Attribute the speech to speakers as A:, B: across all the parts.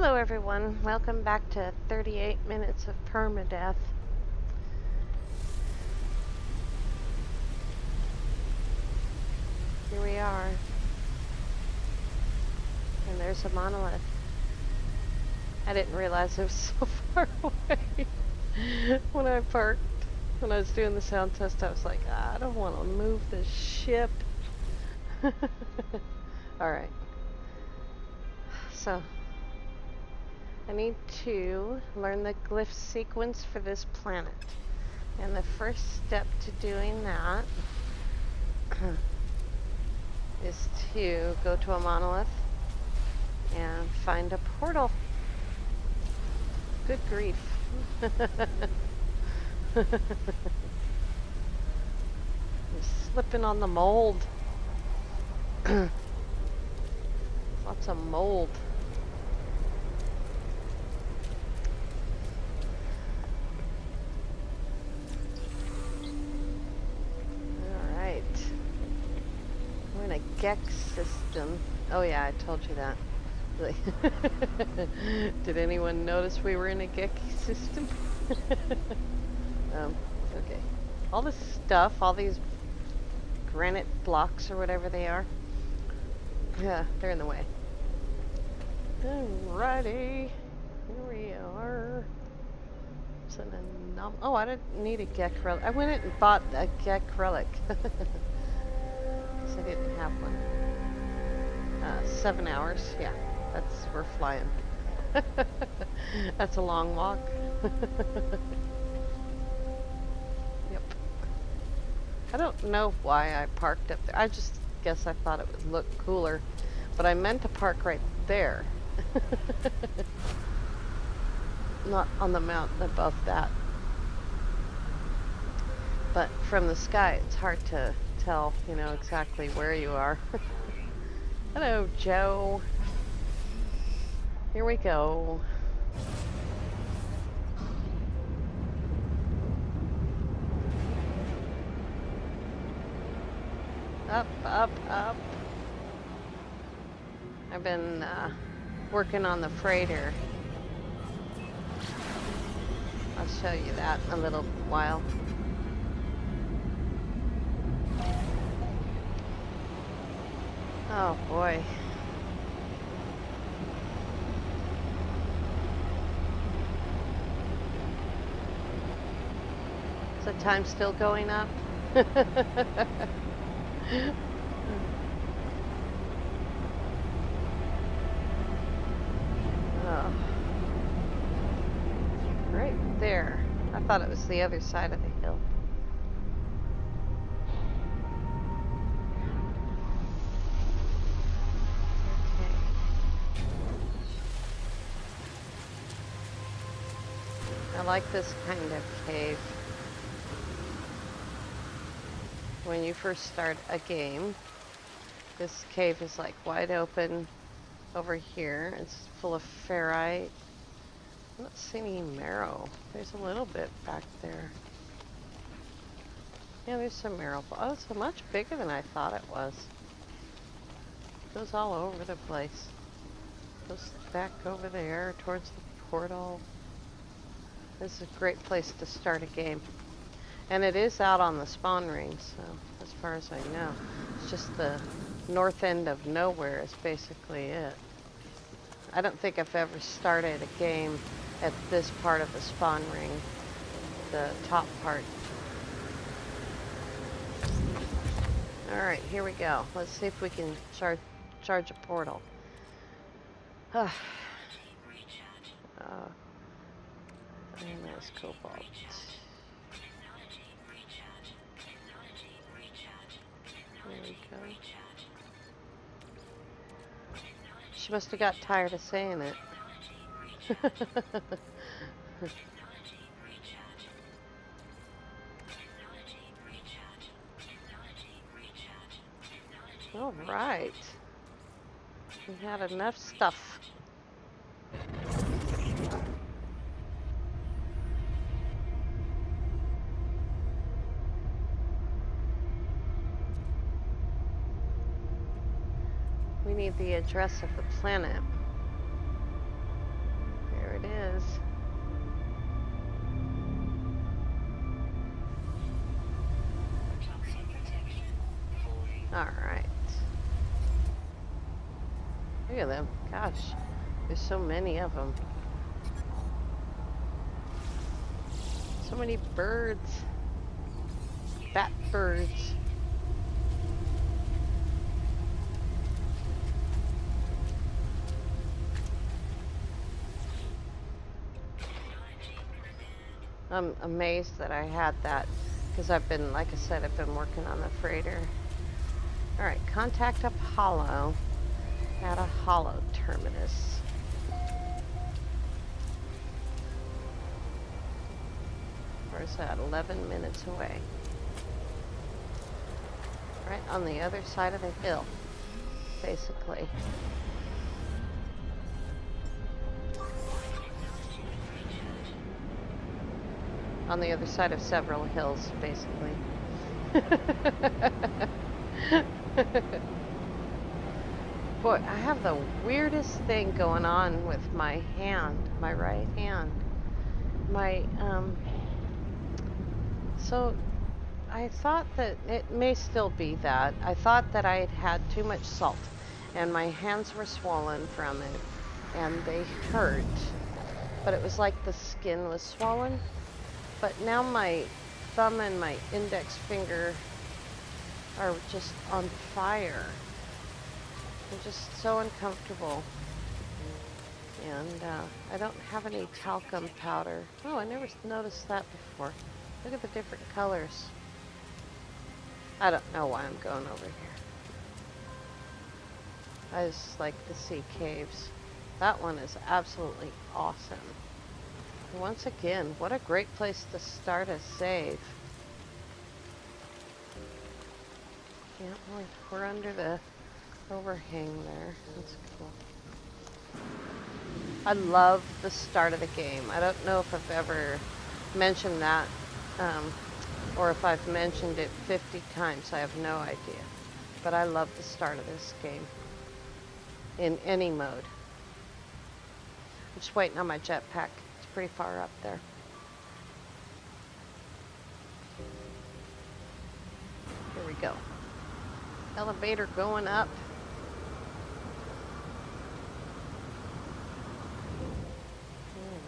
A: Hello everyone, welcome back to 38 minutes of Permadeath. Here we are. And there's a monolith. I didn't realize it was so far away. When I parked, when I was doing the sound test, I was like, I don't want to move this ship. Alright. So, I need to learn the glyph sequence for this planet. And the first step to doing that is to go to a monolith and find a portal. Good grief. You're slipping on the mold. Lots of mold. Alright. We're in a Gex system. Oh yeah, I told you that. Did anyone notice we were in a Gex system? Okay. All this stuff, all these granite blocks or whatever they are, yeah, they're in the way. Alrighty. Here we are. It's an oh, I didn't need a Gek relic. I went and bought a Gek relic. Because I didn't have one. 7 hours. Yeah, we're flying. That's a long walk. Yep. I don't know why I parked up there. I just guess I thought it would look cooler. But I meant to park right there. Not on the mountain above that. But from the sky, it's hard to tell, you know, exactly where you are. Hello, Joe. Here we go. Up, up, up. I've been working on the freighter. I'll show you that in a little while. Oh boy. Is the time still going up? Oh. Right there. I thought it was the other side of the hill. Okay. I like this kind of cave. When you first start a game, this cave is like wide open over here. It's full of ferrite. I don't see any marrow. There's a little bit back there. Yeah, there's some marrow. Oh, it's much bigger than I thought it was. It goes all over the place. Goes back over there towards the portal. This is a great place to start a game. And it is out on the spawn ring, so as far as I know. It's just the north end of nowhere is basically it. I don't think I've ever started a game at this part of the spawn ring, the top part. Alright, here we go. Let's see if we can charge a portal. And there's cobalt. There we go. She must have got tired of saying it. All right. We had enough stuff. We need the address of the planet. There it is. Alright. Look at them. Gosh, there's so many of them. So many birds. Bat birds. I'm amazed that I had that because I've been, like I said, I've been working on the freighter. Alright, contact Apollo at a hollow terminus. Where's that? 11 minutes away. Right on the other side of the hill, basically. On the other side of several hills, basically. Boy, I have the weirdest thing going on with my hand, my right hand. So I thought that it may still be that. I thought that I had had too much salt and my hands were swollen from it and they hurt. But it was like the skin was swollen. But now my thumb and my index finger are just on fire. I'm just so uncomfortable. And I don't have any talcum powder. Oh, I never noticed that before. Look at the different colors. I don't know why I'm going over here. I just like to see caves. That one is absolutely awesome. Once again, what a great place to start a save. Yeah, we're under the overhang there. That's cool. I love the start of the game. I don't know if I've ever mentioned that, or if I've mentioned it 50 times. I have no idea. But I love the start of this game. In any mode. I'm just waiting on my jetpack. It's pretty far up there. Here we go. Elevator going up.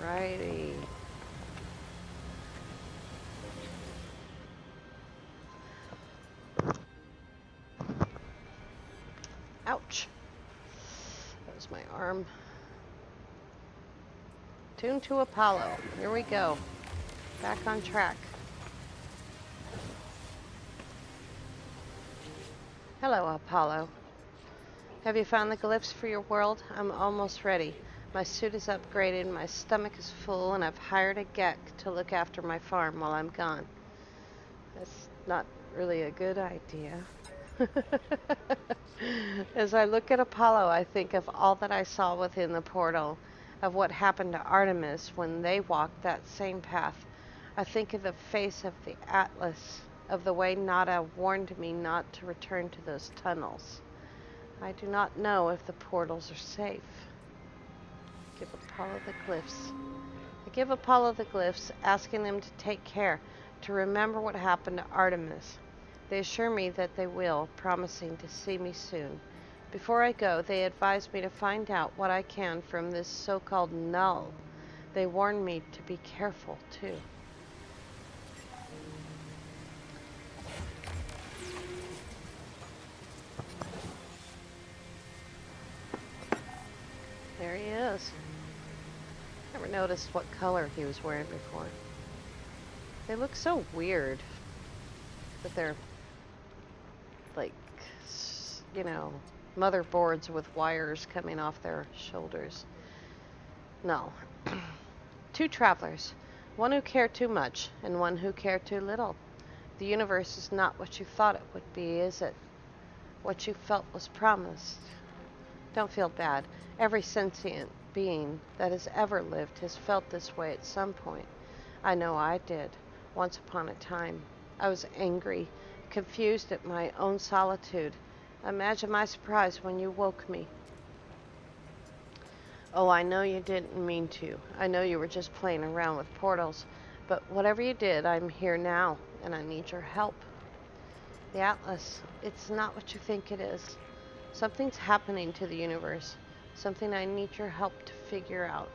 A: Alrighty. Ouch. That was my arm. Tune to Apollo. Here we go. Back on track. Hello, Apollo. Have you found the glyphs for your world? I'm almost ready. My suit is upgraded, my stomach is full, and I've hired a Gek to look after my farm while I'm gone. That's not really a good idea. As I look at Apollo, I think of all that I saw within the portal, of what happened to Artemis when they walked that same path. I think of the face of the Atlas, of the way Nada warned me not to return to those tunnels. I do not know if the portals are safe. Give Apollo the glyphs. I give Apollo the glyphs, asking them to take care, to remember what happened to Artemis. They assure me that they will, promising to see me soon. Before I go, they advise me to find out what I can from this so-called null. They warn me to be careful, too. There he is. Never noticed what color he was wearing before. They look so weird. But they're like, you know, motherboards with wires coming off their shoulders. No. Two travelers. One who cared too much and one who cared too little. The universe is not what you thought it would be, is it? What you felt was promised. Don't feel bad. Every sentient being that has ever lived has felt this way at some point. I know I did, once upon a time. I was angry, confused at my own solitude. Imagine my surprise when you woke me. Oh, I know you didn't mean to. I know you were just playing around with portals. But whatever you did, I'm here now, and I need your help. The Atlas, it's not what you think it is. Something's happening to the universe. Something I need your help to figure out.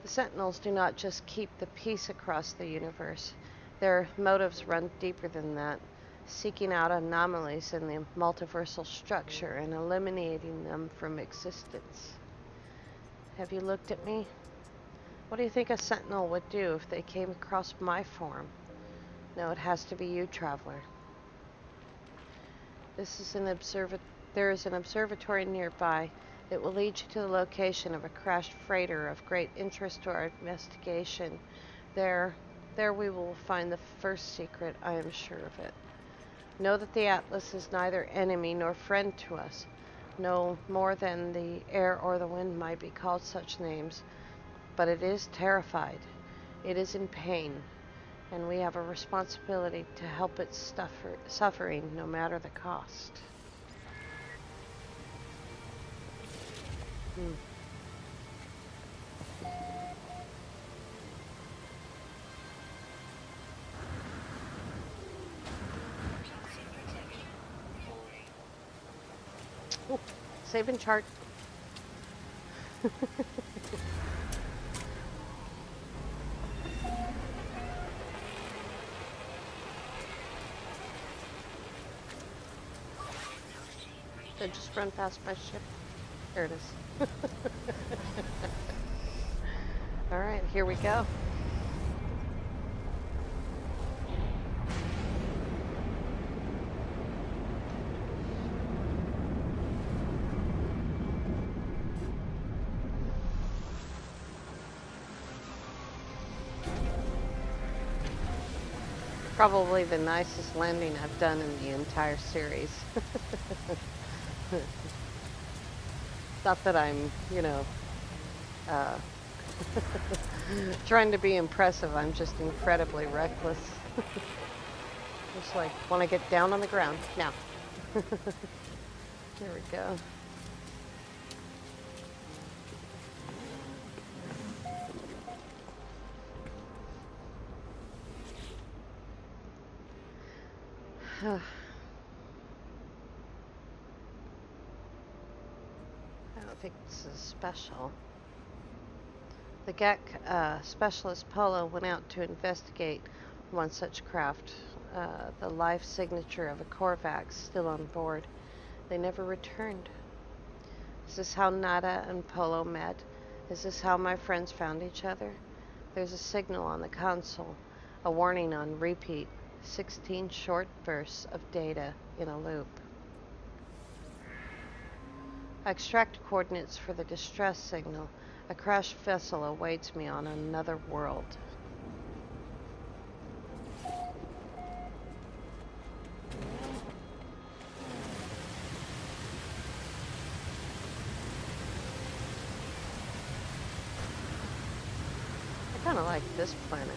A: The Sentinels do not just keep the peace across the universe. Their motives run deeper than that, seeking out anomalies in the multiversal structure and eliminating them from existence. Have you looked at me? What do you think a Sentinel would do if they came across my form? No, it has to be you, traveler. There is an observatory nearby. It will lead you to the location of a crashed freighter of great interest to our investigation. There we will find the first secret, I am sure of it. Know that the Atlas is neither enemy nor friend to us. No more than the air or the wind might be called such names. But it is terrified. It is in pain. And we have a responsibility to help its suffering, no matter the cost. Ooh, saving chart. Did I just run past my ship? There it is. All right, here we go. Probably the nicest landing I've done in the entire series. Not that I'm, trying to be impressive. I'm just incredibly reckless. Just like, want to get down on the ground. Now. There we go. I don't think this is special. The GEC specialist Polo went out to investigate one such craft, the life signature of a Korvax still on board. They never returned. Is this how Nada and Polo met? Is this how my friends found each other? There's a signal on the console, a warning on repeat, 16 short bursts of data in a loop. I extract coordinates for the distress signal. A crashed vessel awaits me on another world. I kind of like this planet.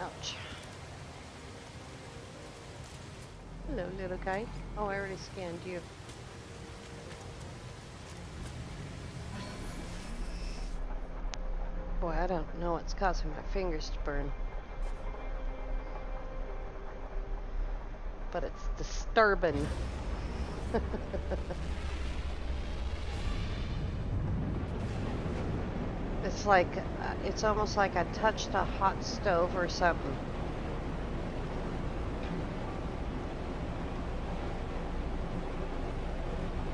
A: Ouch. Hello, little guy. Oh, I already scanned you. Boy, I don't know what's causing my fingers to burn. But it's disturbing. It's like, it's almost like I touched a hot stove or something.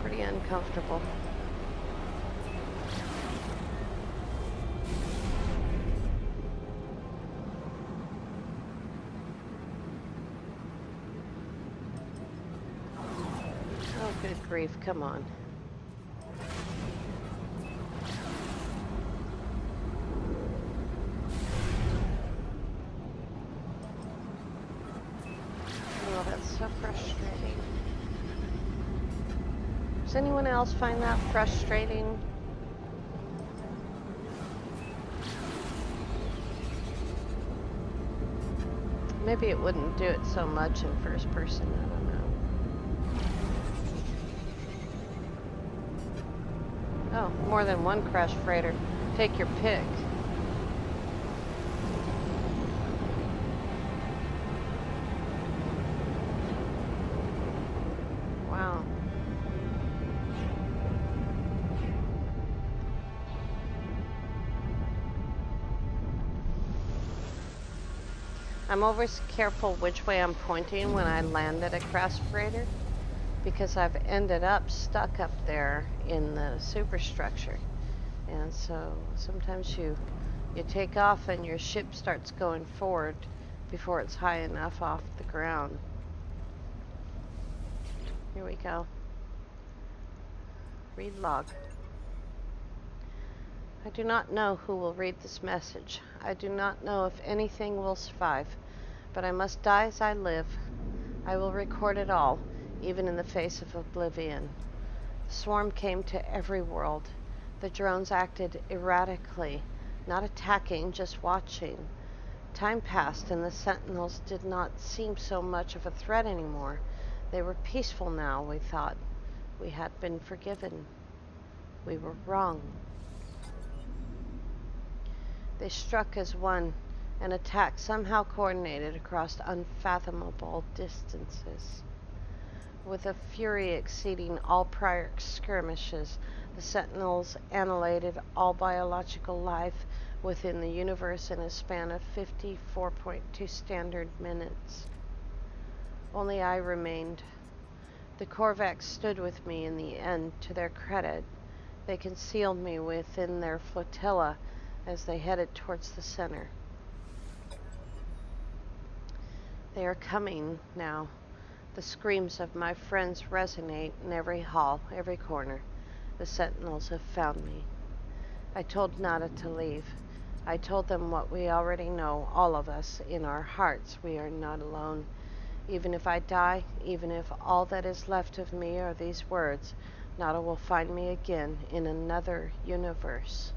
A: Pretty uncomfortable. Oh, good grief, come on. Oh, that's so frustrating. Does anyone else find that frustrating? Maybe it wouldn't do it so much in first person, I don't know. Oh, more than one crash freighter. Take your pick. Wow. I'm always careful which way I'm pointing when I land at a crash freighter because I've ended up stuck up there in the superstructure. And so sometimes you take off and your ship starts going forward before it's high enough off the ground. Here we go. Read log. I do not know who will read this message. I do not know if anything will survive, but I must die as I live. I will record it all, even in the face of oblivion. The swarm came to every world. The drones acted erratically, not attacking, just watching. Time passed and the sentinels did not seem so much of a threat anymore. They were peaceful now, we thought. We had been forgiven. We were wrong. They struck as one, an attack somehow coordinated across unfathomable distances. With a fury exceeding all prior skirmishes, the Sentinels annihilated all biological life within the universe in a span of 54.2 standard minutes. Only I remained. The Korvax stood with me in the end. To their credit, they concealed me within their flotilla as they headed towards the center. They are coming now. The screams of my friends resonate in every hall, every corner. The sentinels have found me. I told Nada to leave. I told them what we already know, all of us, in our hearts. We are not alone. Even if I die, even if all that is left of me are these words, Nada will find me again in another universe.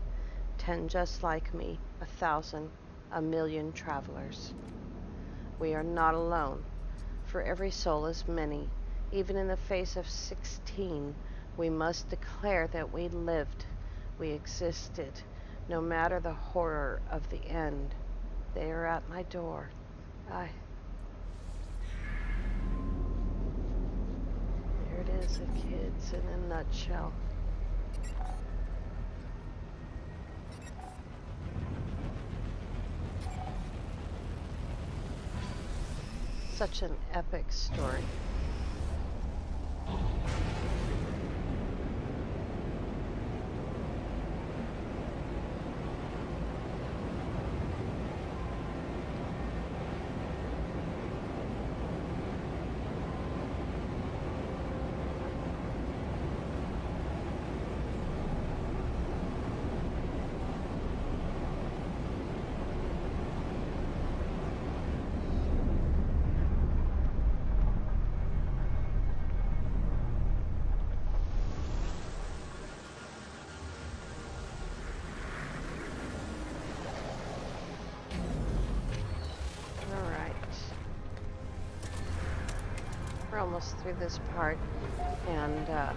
A: 10 just like me, 1,000, 1,000,000 travelers. We are not alone, for every soul is many. Even in the face of 16, we must declare that we lived, we existed, no matter the horror of the end. They are at my door. There it is, the kids in a nutshell. Such an epic story. We're almost through this part, and then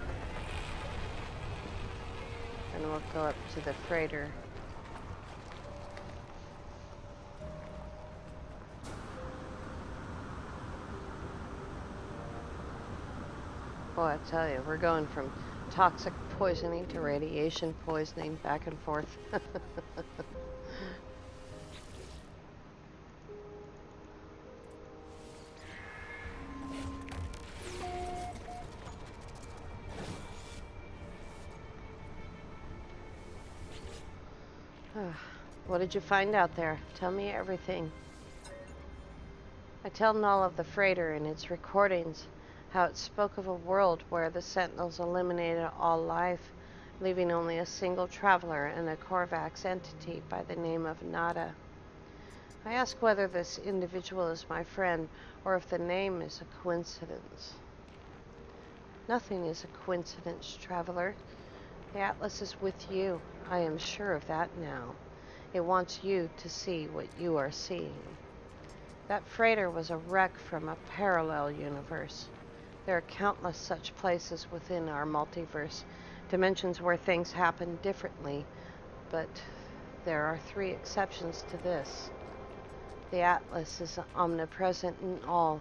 A: we'll go up to the freighter. Boy, I tell you, we're going from toxic poisoning to radiation poisoning, back and forth. What did you find out there? Tell me everything. I tell Null of the freighter and its recordings, how it spoke of a world where the Sentinels eliminated all life, leaving only a single traveler and a Korvax entity by the name of Nada. I ask whether this individual is my friend or if the name is a coincidence. Nothing is a coincidence, traveler. The Atlas is with you. I am sure of that now. It wants you to see what you are seeing. That freighter was a wreck from a parallel universe. There are countless such places within our multiverse, dimensions where things happen differently, but there are 3 exceptions to this. The Atlas is omnipresent in all,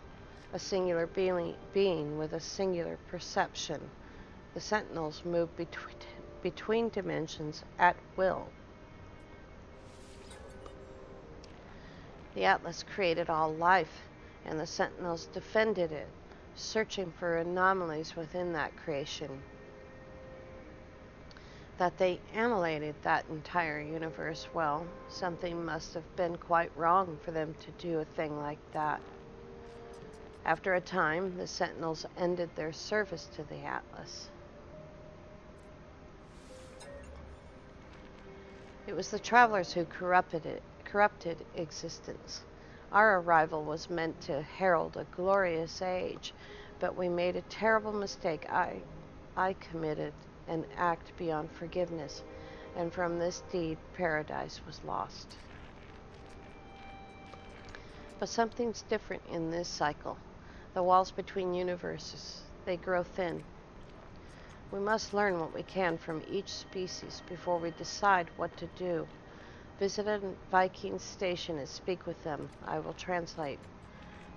A: a singular being with a singular perception. The Sentinels move between dimensions at will. The Atlas created all life, and the Sentinels defended it, searching for anomalies within that creation. That they annihilated that entire universe, well, something must have been quite wrong for them to do a thing like that. After a time, the Sentinels ended their service to the Atlas. It was the travelers who corrupted existence. Our arrival was meant to herald a glorious age, but we made a terrible mistake. I committed an act beyond forgiveness, and from this deed, paradise was lost. But something's different in this cycle. The walls between universes, they grow thin. We must learn what we can from each species before we decide what to do. Visit a Viking station and speak with them. I will translate.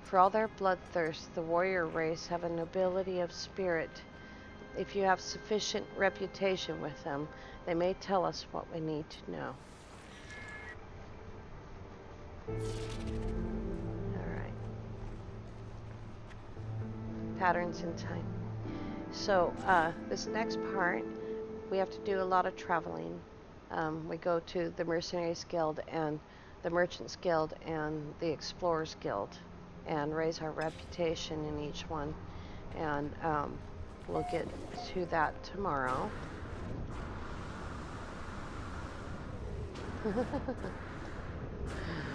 A: For all their bloodthirst, the warrior race have a nobility of spirit. If you have sufficient reputation with them, they may tell us what we need to know. All right. Patterns in time. So this next part, we have to do a lot of traveling. We go to the Mercenaries Guild and the Merchants Guild and the Explorers Guild and raise our reputation in each one. And we'll get to that tomorrow.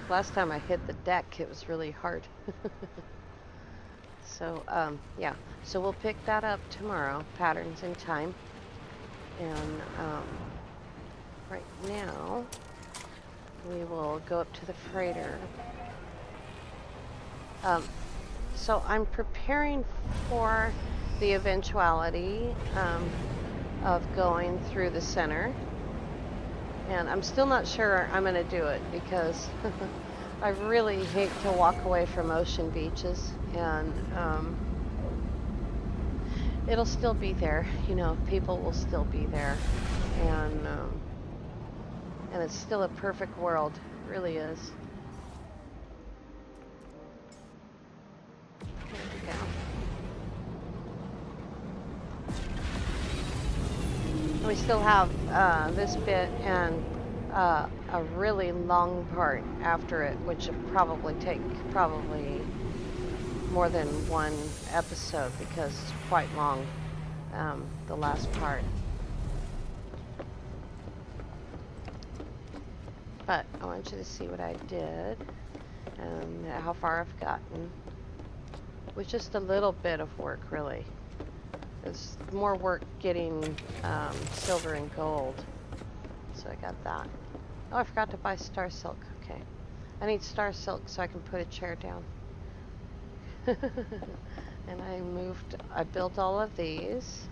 A: Last time I hit the deck, it was really hard. So, yeah. So we'll pick that up tomorrow, Patterns in Time. And right now, we will go up to the freighter. So I'm preparing for the eventuality of going through the center. And I'm still not sure I'm going to do it because I really hate to walk away from ocean beaches, and it'll still be there, you know, people will still be there, and it's still a perfect world, it really is. There we go. And we still have this bit and a really long part after it, which will probably take more than one episode because it's quite long, the last part. But I want you to see what I did and how far I've gotten. With just a little bit of work, really. There's more work getting silver and gold. So I got that. Oh, I forgot to buy star silk. Okay. I need star silk so I can put a chair down. And I built all of these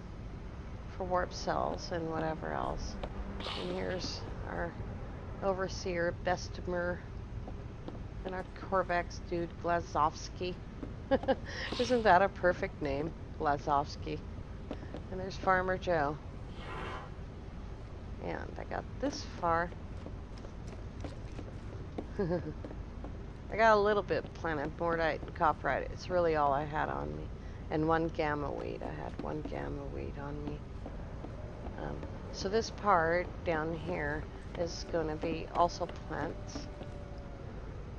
A: for warp cells and whatever else. And here's our overseer, Bessemer, and our Corvex dude, Glazovsky. Isn't that a perfect name, Glazovsky? And there's Farmer Joe. And I got this far. I got a little bit planted mortite and copperite. It's really all I had on me. And one gamma weed. I had one gamma weed on me. So this part down here is going to be also plants.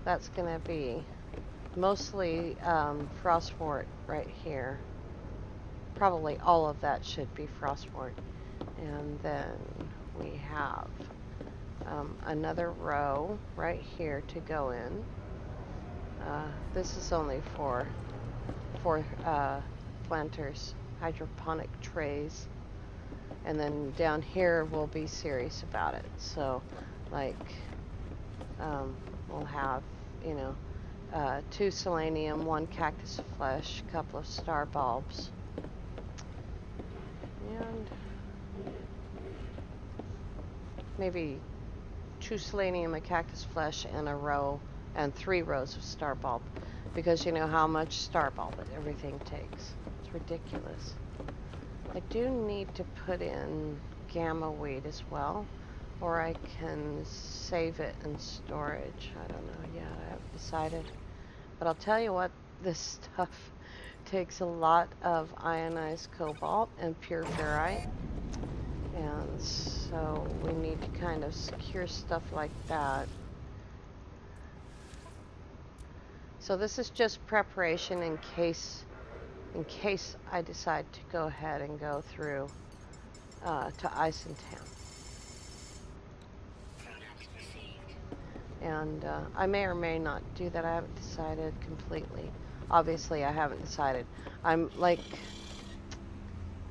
A: That's going to be mostly frostwort right here. Probably all of that should be frostwort. And then we have another row right here to go in. This is only for planters, hydroponic trays. And then down here we'll be serious about it. So like we'll have, you know, 2 selenium, 1 cactus flesh, a couple of star bulbs, and maybe 2 selenium, a cactus flesh, and a row, and 3 rows of star bulb, because you know how much star bulb everything takes. It's ridiculous. I do need to put in gamma weed as well, or I can save it in storage. I don't know yet. I haven't decided. But I'll tell you what, this stuff takes a lot of ionized cobalt and pure ferrite. And so we need to kind of secure stuff like that. So this is just preparation in case I decide to go ahead and go through to Eisentown. And I may or may not do that. I haven't decided completely. Obviously, I haven't decided. I'm like,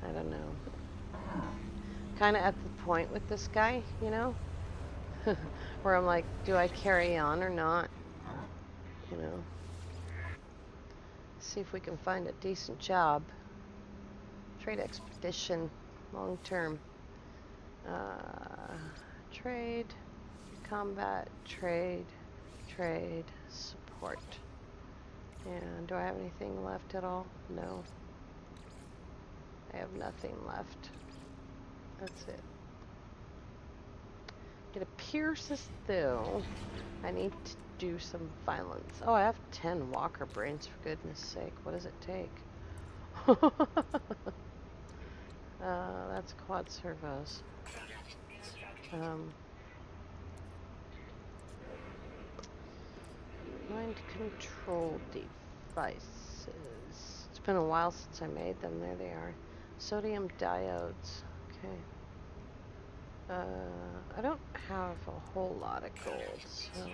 A: I don't know, kind of at the point with this guy, you know, where I'm like, do I carry on or not? You know, see if we can find a decent job. Trade expedition, long term. Trade, combat, trade, support. And do I have anything left at all? No. I have nothing left. That's it. It appears as though I need to do some violence. Oh, I have 10 walker brains, for goodness sake. What does it take? That's quad servos. Mind control devices. It's been a while since I made them. There they are. Sodium diodes. Okay. I don't have a whole lot of gold, so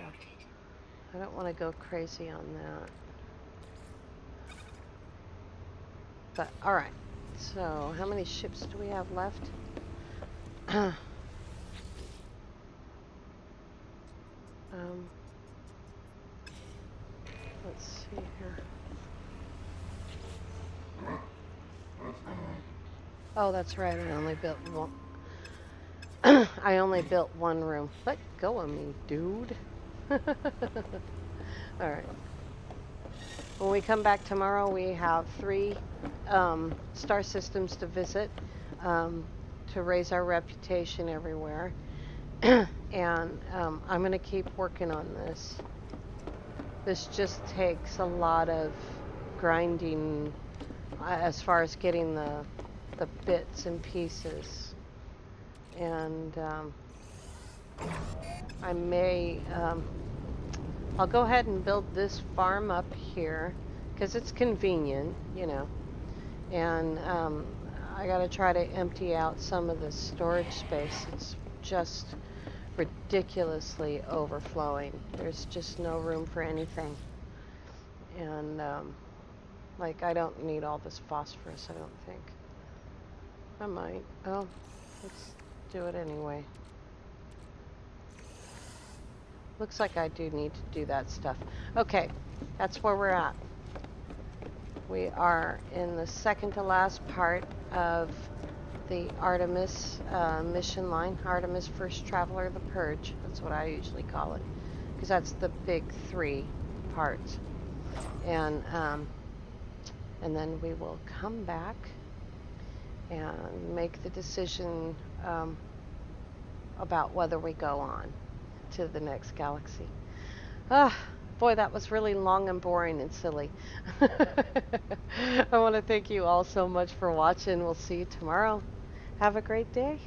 A: I don't want to go crazy on that. But, alright. So, how many ships do we have left? Let's see here. Oh, that's right. I only built one. I only built one room. Let go of me, dude. Alright. When we come back tomorrow, we have 3 star systems to visit to raise our reputation everywhere. And I'm going to keep working on this. This just takes a lot of grinding as far as getting the bits and pieces. And I may, I'll go ahead and build this farm up here because it's convenient, you know. And I got to try to empty out some of the storage space. It's just ridiculously overflowing. There's just no room for anything. And like, I don't need all this phosphorus, I don't think. I might. Oh, let's do it anyway. Looks like I do need to do that stuff. Okay, that's where we're at. We are in the second to last part of the Artemis mission line. Artemis First Traveler, the Purge. That's what I usually call it, because that's the big 3 parts. And then we will come back and make the decision about whether we go on to the next galaxy. Ah, boy, that was really long and boring and silly. I want to thank you all so much for watching. We'll see you tomorrow. Have a great day.